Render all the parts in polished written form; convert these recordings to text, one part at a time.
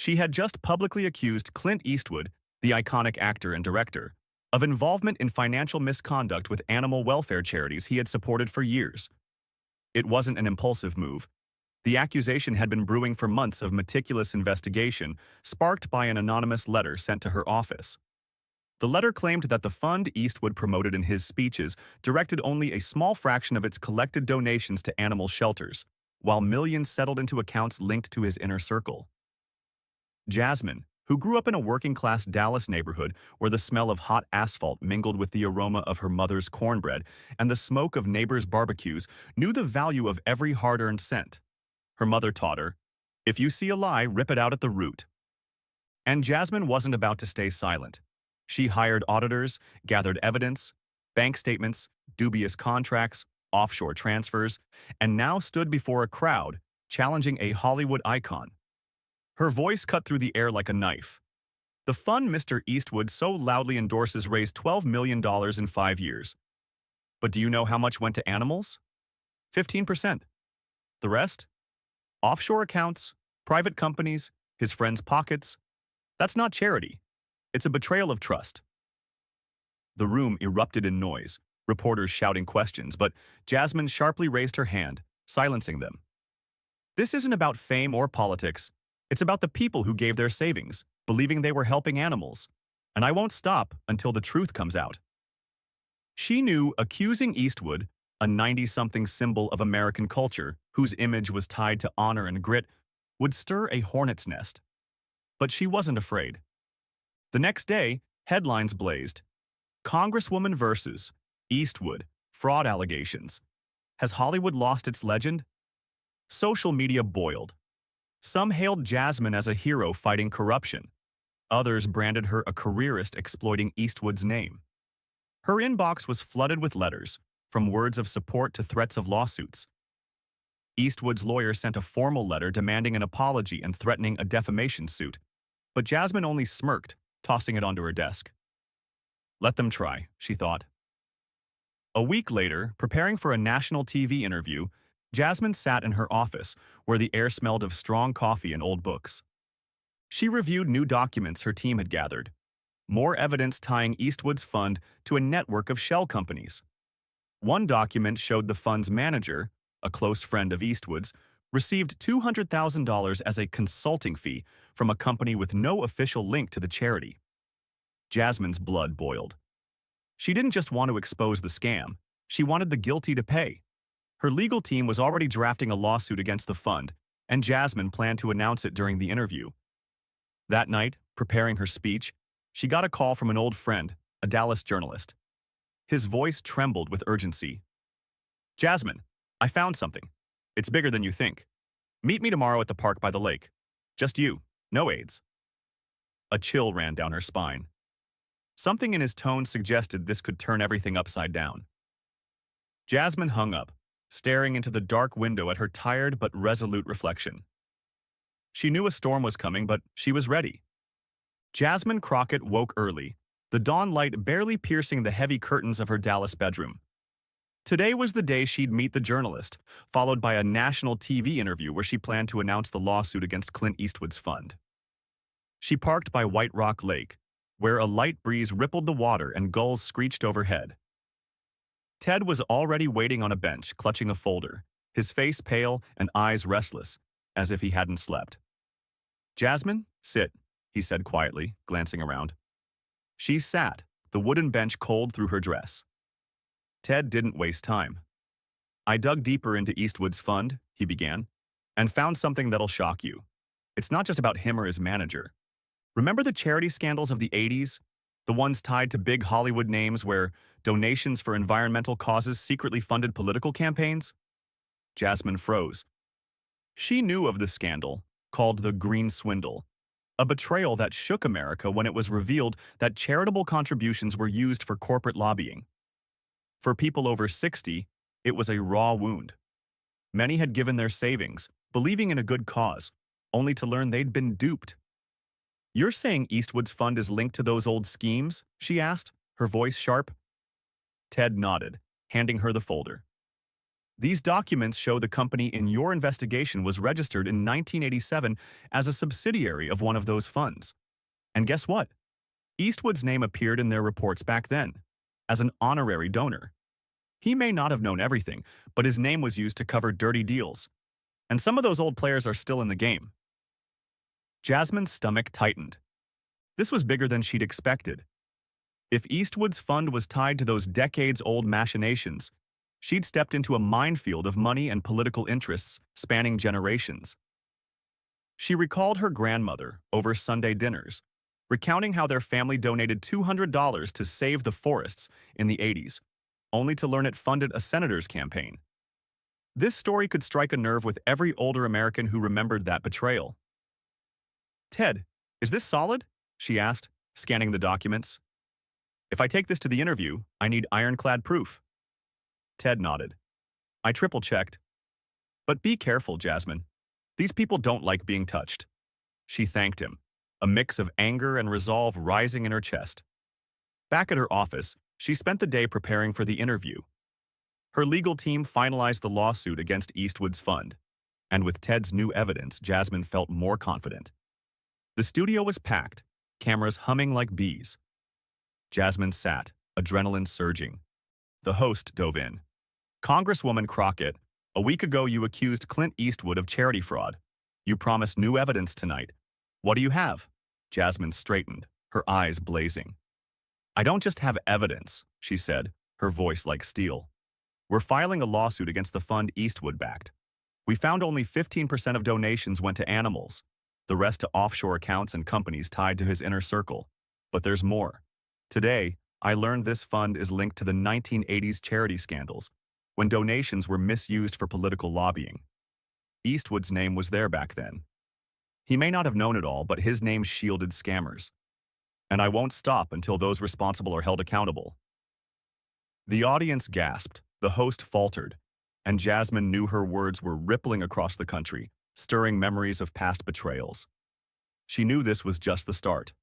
She had just publicly accused Clint Eastwood, the iconic actor and director, of involvement in financial misconduct with animal welfare charities he had supported for years. It wasn't an impulsive move. The accusation had been brewing for months of meticulous investigation, sparked by an anonymous letter sent to her office. The letter claimed that the fund Eastwood promoted in his speeches directed only a small fraction of its collected donations to animal shelters, while millions settled into accounts linked to his inner circle. Jasmine, who grew up in a working-class Dallas neighborhood where the smell of hot asphalt mingled with the aroma of her mother's cornbread and the smoke of neighbors' barbecues, knew the value of every hard-earned cent. Her mother taught her, "If you see a lie, rip it out at the root." And Jasmine wasn't about to stay silent. She hired auditors, gathered evidence, bank statements, dubious contracts, offshore transfers, and now stood before a crowd, challenging a Hollywood icon. Her voice cut through the air like a knife. The fund Mr. Eastwood so loudly endorses raised $12 million in 5 years. But do you know how much went to animals? 15%. The rest? Offshore accounts, private companies, his friends' pockets. That's not charity. It's a betrayal of trust. The room erupted in noise, reporters shouting questions, but Jasmine sharply raised her hand, silencing them. This isn't about fame or politics. It's about the people who gave their savings, believing they were helping animals. And I won't stop until the truth comes out. She knew accusing Eastwood, a 90-something symbol of American culture whose image was tied to honor and grit, would stir a hornet's nest. But she wasn't afraid. The next day, headlines blazed. Congresswoman versus Eastwood, fraud allegations. Has Hollywood lost its legend? Social media boiled. Some hailed Jasmine as a hero fighting corruption. Others branded her a careerist exploiting Eastwood's name. Her inbox was flooded with letters, from words of support to threats of lawsuits. Eastwood's lawyer sent a formal letter demanding an apology and threatening a defamation suit, but Jasmine only smirked, tossing it onto her desk. Let them try, she thought. A week later, preparing for a national TV interview, Jasmine sat in her office, where the air smelled of strong coffee and old books. She reviewed new documents her team had gathered, more evidence tying Eastwood's fund to a network of shell companies. One document showed the fund's manager, a close friend of Eastwood's, received $200,000 as a consulting fee from a company with no official link to the charity. Jasmine's blood boiled. She didn't just want to expose the scam, she wanted the guilty to pay. Her legal team was already drafting a lawsuit against the fund, and Jasmine planned to announce it during the interview. That night, preparing her speech, she got a call from an old friend, a Dallas journalist. His voice trembled with urgency. "Jasmine, I found something. It's bigger than you think. Meet me tomorrow at the park by the lake. Just you, no aides." A chill ran down her spine. Something in his tone suggested this could turn everything upside down. Jasmine hung up, staring into the dark window at her tired but resolute reflection. She knew a storm was coming, but she was ready. Jasmine Crockett woke early, the dawn light barely piercing the heavy curtains of her Dallas bedroom. Today was the day she'd meet the journalist, followed by a national TV interview where she planned to announce the lawsuit against Clint Eastwood's fund. She parked by White Rock Lake, where a light breeze rippled the water and gulls screeched overhead. Ted was already waiting on a bench, clutching a folder, his face pale and eyes restless, as if he hadn't slept. "Jasmine, sit," he said quietly, glancing around. She sat, the wooden bench cold through her dress. Ted didn't waste time. "I dug deeper into Eastwood's fund," he began, "and found something that'll shock you. It's not just about him or his manager. Remember the charity scandals of the 80s? The ones tied to big Hollywood names where donations for environmental causes secretly funded political campaigns?" Jasmine froze. She knew of the scandal, called the Green Swindle, a betrayal that shook America when it was revealed that charitable contributions were used for corporate lobbying. For people over 60, it was a raw wound. Many had given their savings, believing in a good cause, only to learn they'd been duped. "You're saying Eastwood's fund is linked to those old schemes?" she asked, her voice sharp. Ted nodded, handing her the folder. These documents show the company in your investigation was registered in 1987 as a subsidiary of one of those funds. And guess what? Eastwood's name appeared in their reports back then, as an honorary donor. He may not have known everything, but his name was used to cover dirty deals. And some of those old players are still in the game. Jasmine's stomach tightened. This was bigger than she'd expected. If Eastwood's fund was tied to those decades-old machinations, she'd stepped into a minefield of money and political interests spanning generations. She recalled her grandmother over Sunday dinners, recounting how their family donated $200 to save the forests in the 80s, only to learn it funded a senator's campaign. This story could strike a nerve with every older American who remembered that betrayal. "Ted, is this solid?" she asked, scanning the documents. "If I take this to the interview, I need ironclad proof." Ted nodded. "I triple-checked. But be careful, Jasmine. These people don't like being touched." She thanked him, a mix of anger and resolve rising in her chest. Back at her office, she spent the day preparing for the interview. Her legal team finalized the lawsuit against Eastwood's fund, and with Ted's new evidence, Jasmine felt more confident. The studio was packed, cameras humming like bees. Jasmine sat, adrenaline surging. The host dove in. "Congresswoman Crockett, a week ago you accused Clint Eastwood of charity fraud. You promised new evidence tonight. What do you have?" Jasmine straightened, her eyes blazing. "I don't just have evidence," she said, her voice like steel. "We're filing a lawsuit against the fund Eastwood backed. We found only 15% of donations went to animals, the rest to offshore accounts and companies tied to his inner circle. But there's more. Today, I learned this fund is linked to the 1980s charity scandals, when donations were misused for political lobbying. Eastwood's name was there back then. He may not have known it all, but his name shielded scammers. And I won't stop until those responsible are held accountable." The audience gasped, the host faltered, and Jasmine knew her words were rippling across the country, stirring memories of past betrayals. She knew this was just the start.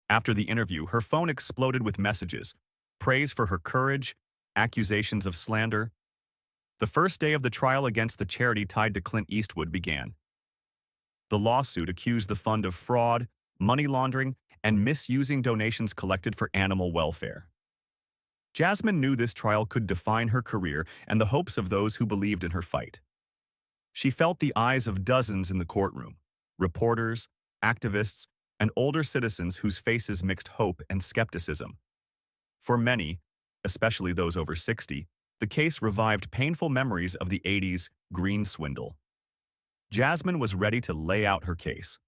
After the interview, her phone exploded with messages, praise for her courage, accusations of slander. The first day of the trial against the charity tied to Clint Eastwood began. The lawsuit accused the fund of fraud, money laundering, and misusing donations collected for animal welfare. Jasmine knew this trial could define her career and the hopes of those who believed in her fight. She felt the eyes of dozens in the courtroom, reporters, activists, and older citizens whose faces mixed hope and skepticism. For many, especially those over 60, the case revived painful memories of the 80s green swindle. Jasmine was ready to lay out her case.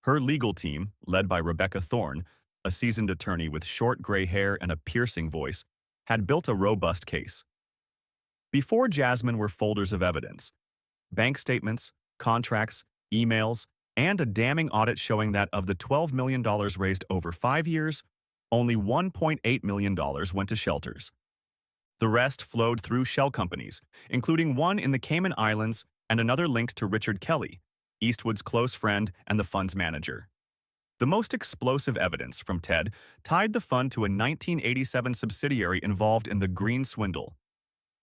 Her legal team, led by Rebecca Thorne, a seasoned attorney with short gray hair and a piercing voice, had built a robust case. Before Jasmine were folders of evidence, bank statements, contracts, emails, and a damning audit showing that of the $12 million raised over 5 years, only $1.8 million went to shelters. The rest flowed through shell companies, including one in the Cayman Islands and another linked to Richard Kelly, Eastwood's close friend and the fund's manager. The most explosive evidence from Ted tied the fund to a 1987 subsidiary involved in the green swindle.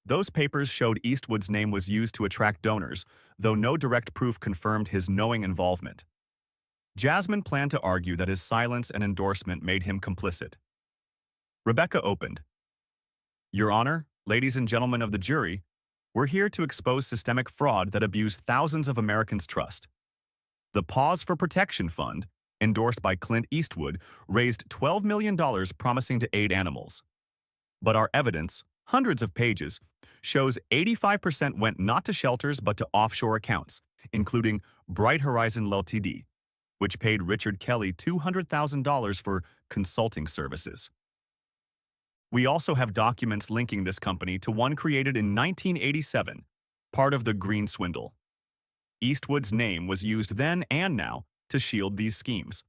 Those papers showed Eastwood's name was used to attract donors, though no direct proof confirmed his knowing involvement. Jasmine planned to argue that his silence and endorsement made him complicit. Rebecca opened. "Your Honor, ladies and gentlemen of the jury, we're here to expose systemic fraud that abused thousands of Americans' trust. The Pause for Protection Fund, endorsed by Clint Eastwood, raised $12 million promising to aid animals. But our evidence, hundreds of pages, shows 85% went not to shelters but to offshore accounts, including Bright Horizon Ltd., which paid Richard Kelly $200,000 for consulting services. We also have documents linking this company to one created in 1987, part of the green swindle. Eastwood's name was used then and now to shield these schemes."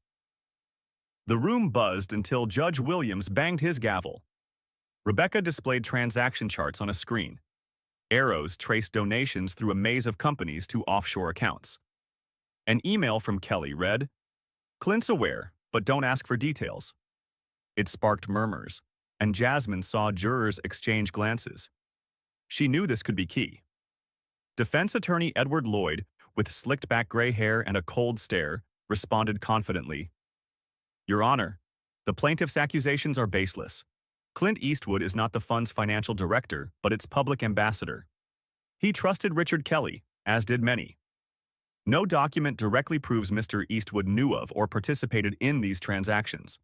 The room buzzed until Judge Williams banged his gavel. Rebecca displayed transaction charts on a screen. Arrows traced donations through a maze of companies to offshore accounts. An email from Kelly read, "Clint's aware, but don't ask for details." It sparked murmurs, and Jasmine saw jurors exchange glances. She knew this could be key. Defense attorney Edward Lloyd, with slicked-back gray hair and a cold stare, responded confidently, "Your Honor, the plaintiff's accusations are baseless. Clint Eastwood is not the fund's financial director, but its public ambassador. He trusted Richard Kelly, as did many. No document directly proves Mr. Eastwood knew of or participated in these transactions.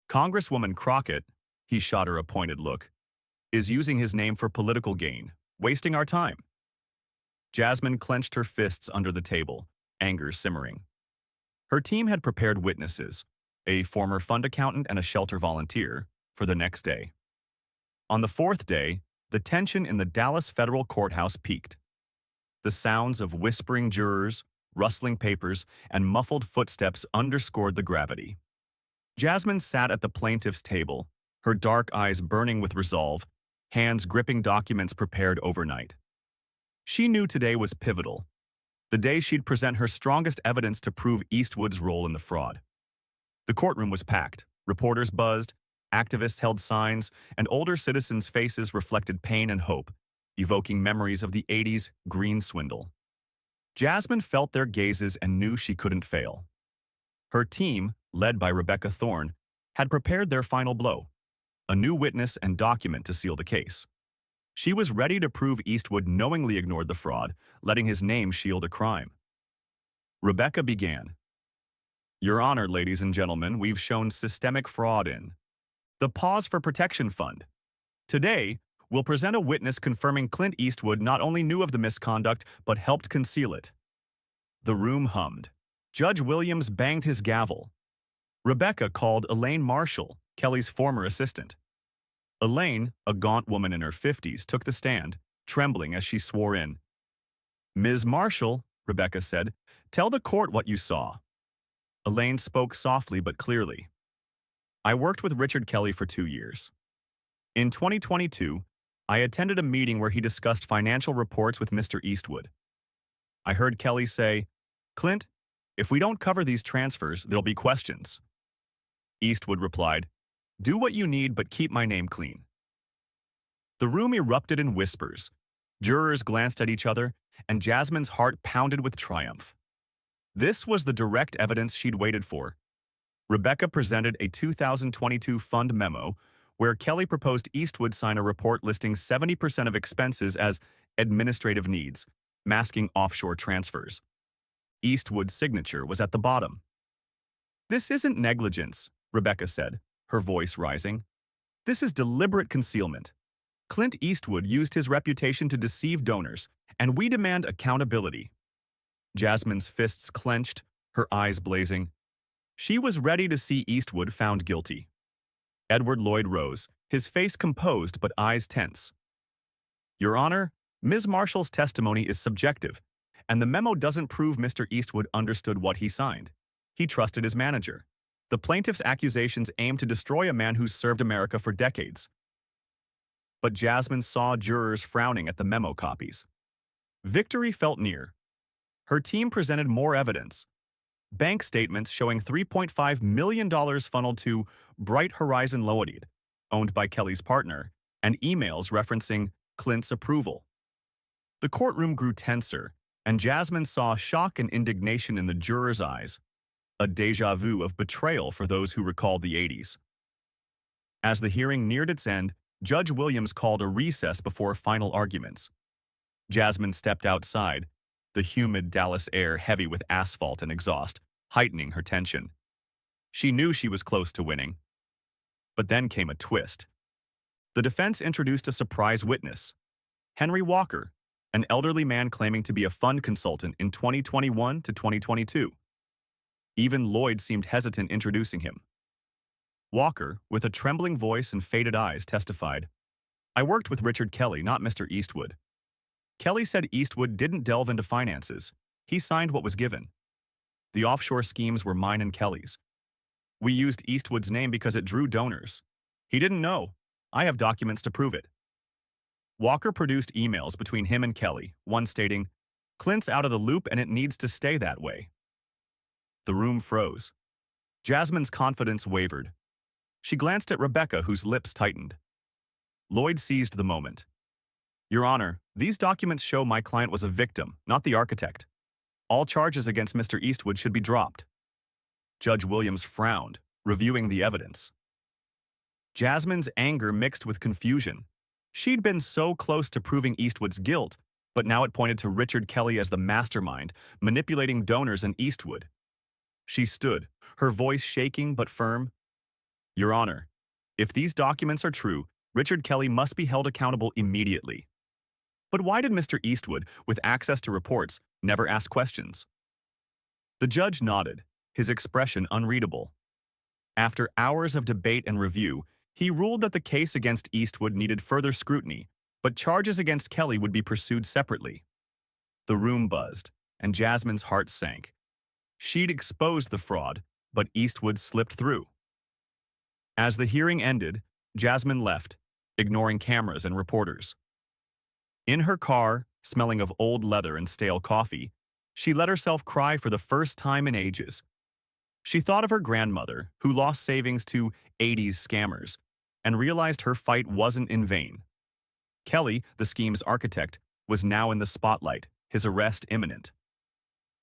Congresswoman Crockett," he shot her a pointed look, "is using his name for political gain, wasting our time." Jasmine clenched her fists under the table, anger simmering. Her team had prepared witnesses, a former fund accountant and a shelter volunteer, for the next day. On the fourth day, the tension in the Dallas federal courthouse peaked. The sounds of whispering jurors, rustling papers, and muffled footsteps underscored the gravity. Jasmine sat at the plaintiff's table, her dark eyes burning with resolve, hands gripping documents prepared overnight. She knew today was pivotal, the day she'd present her strongest evidence to prove Eastwood's role in the fraud. The courtroom was packed, reporters buzzed, activists held signs, and older citizens' faces reflected pain and hope, evoking memories of the 80s green swindle. Jasmine felt their gazes and knew she couldn't fail. Her team, led by Rebecca Thorne, had prepared their final blow, a new witness and document to seal the case. She was ready to prove Eastwood knowingly ignored the fraud, letting his name shield a crime. Rebecca began. "Your Honor, ladies and gentlemen, we've shown systemic fraud in the Pause for Protection Fund. Today, we'll present a witness confirming Clint Eastwood not only knew of the misconduct, but helped conceal it." The room hummed. Judge Williams banged his gavel. Rebecca called Elaine Marshall, Kelly's former assistant. Elaine, a gaunt woman in her 50s, took the stand, trembling as she swore in. "Ms. Marshall," Rebecca said, "tell the court what you saw." Elaine spoke softly but clearly. "I worked with Richard Kelly for 2 years. In 2022, I attended a meeting where he discussed financial reports with Mr. Eastwood. I heard Kelly say, 'Clint, if we don't cover these transfers, there'll be questions.' Eastwood replied, 'Do what you need, but keep my name clean.'" The room erupted in whispers. Jurors glanced at each other, and Jasmine's heart pounded with triumph. This was the direct evidence she'd waited for. Rebecca presented a 2022 fund memo where Kelly proposed Eastwood sign a report listing 70% of expenses as administrative needs, masking offshore transfers. Eastwood's signature was at the bottom. "This isn't negligence," Rebecca said, her voice rising. "This is deliberate concealment. Clint Eastwood used his reputation to deceive donors, and we demand accountability." Jasmine's fists clenched, her eyes blazing. She was ready to see Eastwood found guilty. Edward Lloyd rose, his face composed but eyes tense. "Your Honor, Ms. Marshall's testimony is subjective, and the memo doesn't prove Mr. Eastwood understood what he signed. He trusted his manager. The plaintiff's accusations aim to destroy a man who's served America for decades." But Jasmine saw jurors frowning at the memo copies. Victory felt near. Her team presented more evidence. Bank statements showing $3.5 million funneled to Bright Horizon Limited, owned by Kelly's partner, and emails referencing Clint's approval. The courtroom grew tenser, and Jasmine saw shock and indignation in the jurors' eyes, a déjà vu of betrayal for those who recalled the 80s. As the hearing neared its end, Judge Williams called a recess before final arguments. Jasmine stepped outside, the humid Dallas air heavy with asphalt and exhaust, heightening her tension. She knew she was close to winning. But then came a twist. The defense introduced a surprise witness, Henry Walker, an elderly man claiming to be a fund consultant in 2021 to 2022. Even Lloyd seemed hesitant introducing him. Walker, with a trembling voice and faded eyes, testified, "I worked with Richard Kelly, not Mr. Eastwood. Kelly said Eastwood didn't delve into finances. He signed what was given. The offshore schemes were mine and Kelly's. We used Eastwood's name because it drew donors. He didn't know. I have documents to prove it." Walker produced emails between him and Kelly, one stating, "Clint's out of the loop and it needs to stay that way." The room froze. Jasmine's confidence wavered. She glanced at Rebecca, whose lips tightened. Lloyd seized the moment. Your Honor, these documents show my client was a victim, not the architect. All charges against Mr. Eastwood should be dropped. Judge Williams frowned, reviewing the evidence. Jasmine's anger mixed with confusion. She'd been so close to proving Eastwood's guilt, but now it pointed to Richard Kelly as the mastermind, manipulating donors in Eastwood. She stood, her voice shaking but firm. Your Honor, if these documents are true, Richard Kelly must be held accountable immediately. But why did Mr. Eastwood, with access to reports, never ask questions? The judge nodded, his expression unreadable. After hours of debate and review, he ruled that the case against Eastwood needed further scrutiny, but charges against Kelly would be pursued separately. The room buzzed, and Jasmine's heart sank. She'd exposed the fraud, but Eastwood slipped through. As the hearing ended, Jasmine left, ignoring cameras and reporters. In her car, smelling of old leather and stale coffee, she let herself cry for the first time in ages. She thought of her grandmother, who lost savings to '80s scammers, and realized her fight wasn't in vain. Kelly, the scheme's architect, was now in the spotlight, his arrest imminent.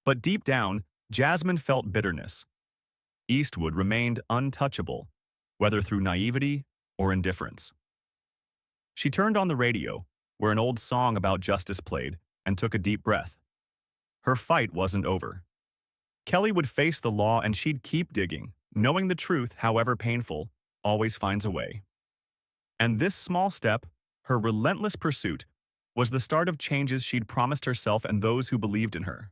But deep down, Jasmine felt bitterness. Eastwood remained untouchable, whether through naivety or indifference. She turned on the radio, where an old song about justice played, and took a deep breath. Her fight wasn't over. Kelly would face the law and she'd keep digging, knowing the truth, however painful, always finds a way. And this small step, her relentless pursuit, was the start of changes she'd promised herself and those who believed in her.